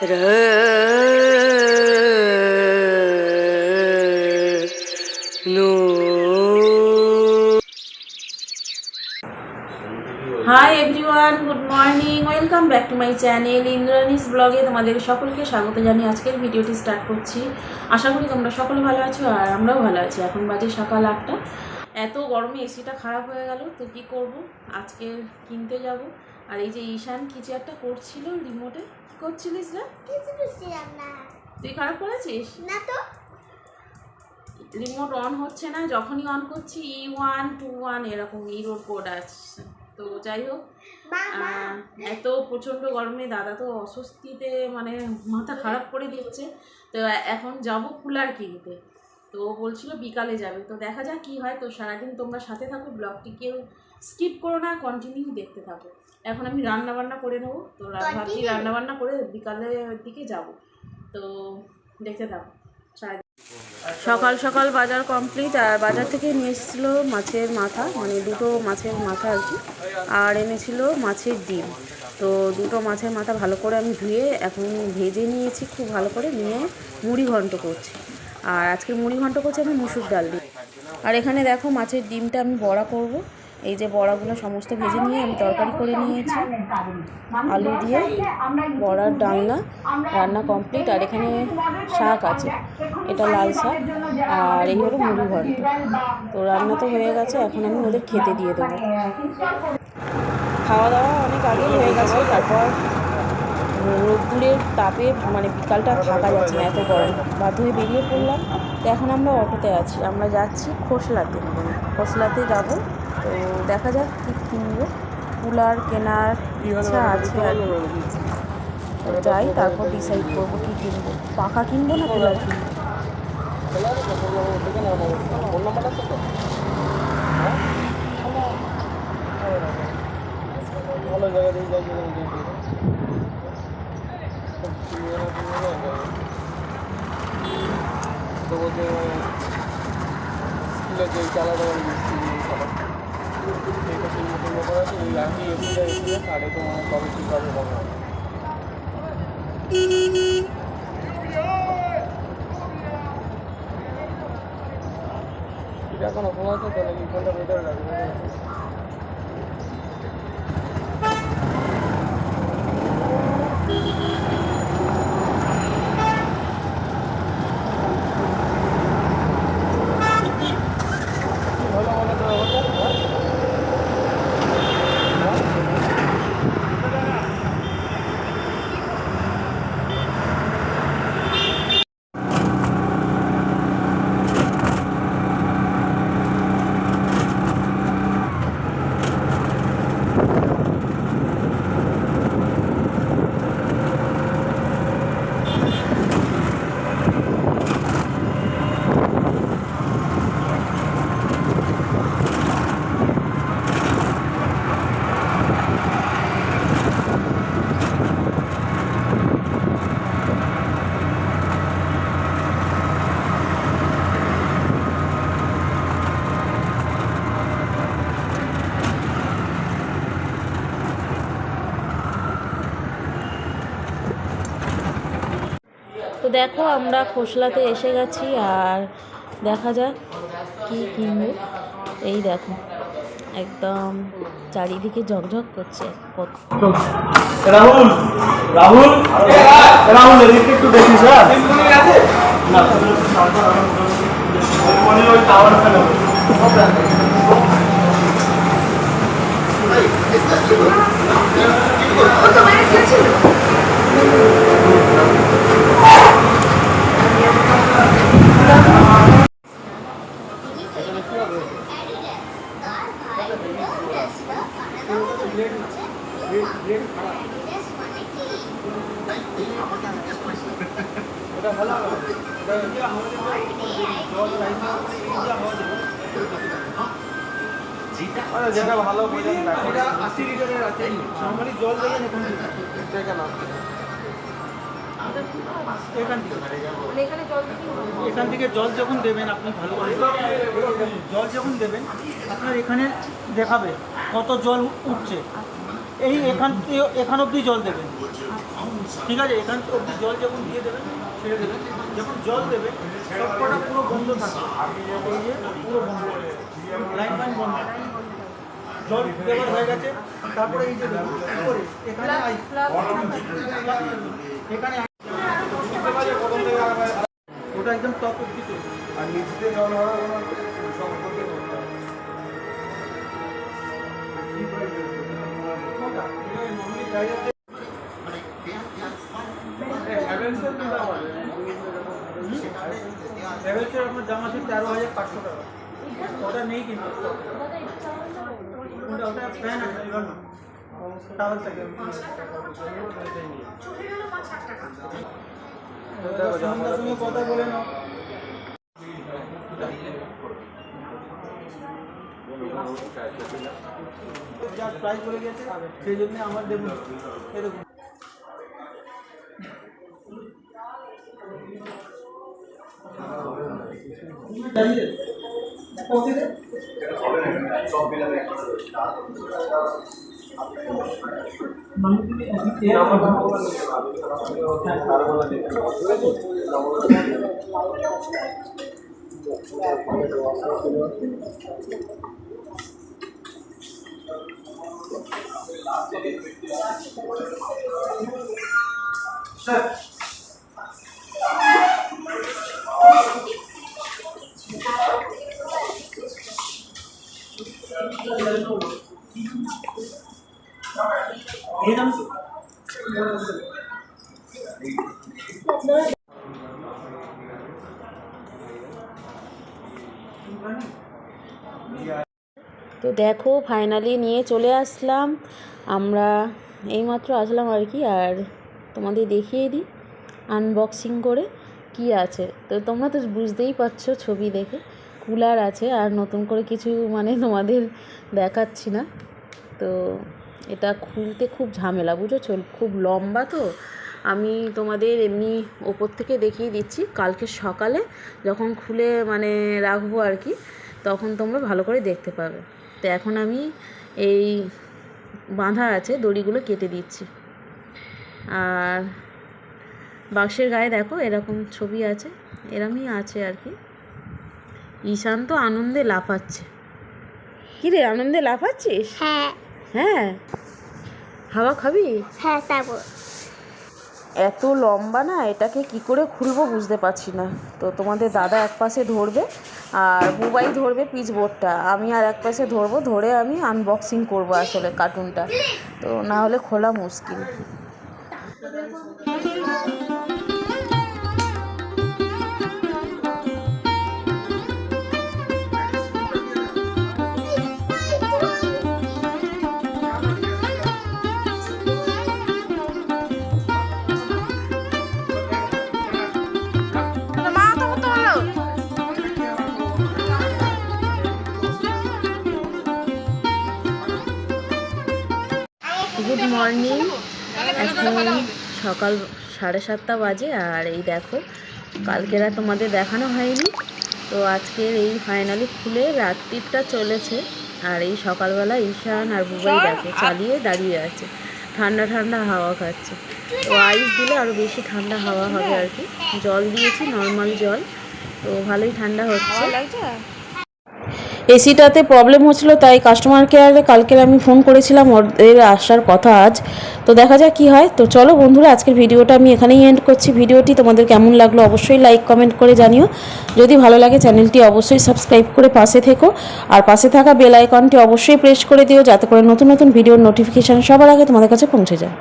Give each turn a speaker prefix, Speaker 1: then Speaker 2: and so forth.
Speaker 1: High everyone, good morning, welcome back to my channel Indrani's ব্লগে তোমাদের সকলকে স্বাগত জানিয়ে আজকের ভিডিওটি স্টার্ট করছি। আশা করি তোমরা সকলে ভালো আছো আর আমরাও ভালো আছি। এখন বাজে সকাল 8টা। এত গরমে এসিটা খারাপ হয়ে গেল, তো কী করব, আজকে কিনতে যাব। আর এই যে ঈশান কি চেয়ারটা করছিল রিমোটে, কী করছিলিস রে? তুই খারাপ করেছিস
Speaker 2: না তো,
Speaker 1: রিমোট অন হচ্ছে না, যখনই অন করছি E121 এরকম ইরোর কোড আসছে। তো যাই হোক, এত প্রচণ্ড গরমে দাদা তো অস্বস্তিতে মানে মাথা খারাপ করে দিচ্ছে। তো এখন যাব কুলার কিনতে, তো ও বলছিল বিকালে যাবে। তো দেখা যাক কী হয়। তো সারাদিন তোমরা সাথে থাকো, ব্লগটি কেউ স্কিপ করো না, কন্টিনিউ দেখতে থাকো। এখন আমি রান্নাবান্না করে নেবো, তো ভাবছি রান্নাবান্না করে বিকালের দিকে যাব। তো দেখতে থাকো। সকাল সকাল বাজার কমপ্লিট। আর বাজার থেকে নিয়ে এসেছিলো মাছের মাথা, মানে দুটো মাছের মাথা আর কি, আর এনেছিল মাছের ডিম। তো দুটো মাছের মাথা ভালো করে আমি ধুয়ে এখন ভেজে নিয়েছি খুব ভালো করে, নিয়ে মুড়ি ঘন্ট করছি। আর আজকে মুড়ি ঘন্ট করছি আমি মুসুর ডাল দিয়ে। আর এখানে দেখো মাছের ডিমটা আমি বড়া করব। এই যে বড়াগুলো সমস্ত ভেজে নিয়ে আমি তরকারি করে নিয়েছি, আলু দিয়ে বড়ার ডালনা রান্না কমপ্লিট। আর এখানে শাক আছে, এটা লাল শাক, আর এই হলো মুড়ি ঘন্ট। তো রান্না তো হয়ে গেছে, এখন আমি ওদের খেতে দিয়ে দেবো। খাওয়া দাওয়া অনেক আগেই হয়ে গেছে। তারপর রোদ্দুরের তাপে মানে বিকালটা থাকা যাচ্ছে না, এত গরম, বাধ্য হয়ে বেরিয়ে পড়লাম। তো এখন আমরা অটোতে আছি, আমরা যাচ্ছি খোসলাতে যাব। তো দেখা যাক কী কিনবো, কুলার কেনার ইচ্ছা আছে আর তো যাই, তারপর ডিসাইড করবো কী কিনবো, পাখা কিনবো না কুলার কিনবো।
Speaker 3: ভালো জায়গা দিয়ে যাই তো বলতে স্কুলে যে চালাতে পারি এইটা শূন্য করা আছে। ওই আমি এসে তাহলে তো মানে কবে ঠিক হবে বাবা। এটা এখনো খোলা আছে তো নাকি ফোনটা ভেতরে রাখবে?
Speaker 1: তো দেখো আমরা খোসলাতে এসে গেছি, আর দেখা যাক কী কিনবো। এই দেখো একদম চারিদিকে ঝকঝক করছে।
Speaker 3: রাহুল রাহুল রাহুল এদিকে একটু দেখিস। হ্যাঁ না ওই টাওয়ার ফেলে যেটা ভালো 80 লিটারের আছে। নর্মালি জল দেবেন এখান থেকে জল যখন দেবেন আপনি ভালো করে জল যখন দেবেন আপনার এখানে দেখাবে কত জল উঠছে। এই এখান অবধি জল দেবেন, ঠিক আছে? এখান অবধি জল যখন দিয়ে দেবেন ছেড়ে দেবেন, যখন জল দেবে সবকটা পুরো বন্ধ থাকবে, এই যে পুরো বন্ধ, লাইন ফাইন বন্ধ, জল দেওয়ার হয়ে গেছে। তারপরে এই যে দেখুন উপরে এখানে এখানে ওটা একদম টপ অবধি চলবে, আর নিচে জল হওয়ার কোনো সম্পর্কে আপনার দাম আছে 13,500 টাকা, ওটা নেই কিন্তু ওটা ফ্যান আছে টাওয়াল থাকে সঙ্গে কথা বলে নাও। যা প্রাইস বলে গেছে সেই জন্য আমার দেখুন এরকম Sir.
Speaker 1: তো দেখো ফাইনালি নিয়ে চলে আসলাম আমরা, এইমাত্র আসলাম আর কি। আর তোমাদের দেখিয়ে দিই আনবক্সিং করে কি আছে। তো তোমরা তো বুঝতেই পারছো ছবি দেখে, কুলার আছে আর নতুন করে কিছু মানে তোমাদের দেখাচ্ছি না। তো এটা খুলতে খুব ঝামেলা, বুঝেছো, খুব লম্বা। তো আমি তোমাদের এমনি ওপর থেকে দেখিয়ে দিচ্ছি, কালকে সকালে যখন খুলে মানে রাখবো আর কি, তখন তোমরা ভালো করে দেখতে পাবে। তো এখন আমি এই বাঁধা আছে দড়িগুলো কেটে দিচ্ছি। আর বাক্সের গায়ে দেখো এরকম ছবি আছে, এরমই আছে আর কি। ঈশান তো আনন্দে লাফাচ্ছে। কি রে, আনন্দে লাফাচ্ছিস?
Speaker 2: হ্যাঁ
Speaker 1: হ্যাঁ, হাওয়া খাবি?
Speaker 2: হ্যাঁ। তারপর
Speaker 1: এত লম্বা না, এটাকে কি করে খুলবো বুঝতে পারছি না। তো তোমাদের দাদা এক পাশে ধরবে আর বুবাই ধরবে পিচ বোর্ডটা, আমি আর এক পাশে ধরবো, ধরে আমি আনবক্সিং করব আসলে কার্টুনটা। তো না হলে খোলা মুশকিল। গুড মর্নিং, এখন সকাল 7:30 বাজে। আর এই দেখো কালকেরা তোমাদের দেখানো হয়নি, তো আজকের এই ফাইনালি খুলে রাত্রিটা চলেছে। আর এই সকালবেলা ঈশান আর বুবাই দেখো চালিয়ে দাঁড়িয়ে আছে, ঠান্ডা ঠান্ডা হাওয়া খাচ্ছে। তো আইস দিলে আরও বেশি ঠান্ডা হাওয়া হবে আর কি। জল দিয়েছি, নর্মাল জল, তো ভালোই ঠান্ডা হচ্ছে। এসিটাতে প্রবলেম হচ্ছিলো, তাই কাস্টমার কেয়ারে কালকে আমি ফোন করেছিলাম, ওদের আসার কথা আজ। তো দেখা যাক কী হয়। তো চলো বন্ধুরা, আজকের ভিডিওটা আমি এখানেই এন্ড করছি। ভিডিওটি তোমাদের কেমন লাগলো অবশ্যই লাইক কমেন্ট করে জানিও। যদি ভালো লাগে চ্যানেলটি অবশ্যই সাবস্ক্রাইব করে পাশে থেকো, আর পাশে থাকা বেল আইকনটি অবশ্যই প্রেস করে দিও, যাতে করে নতুন নতুন ভিডিওর নোটিফিকেশান সবার আগে তোমাদের কাছে পৌঁছে যায়।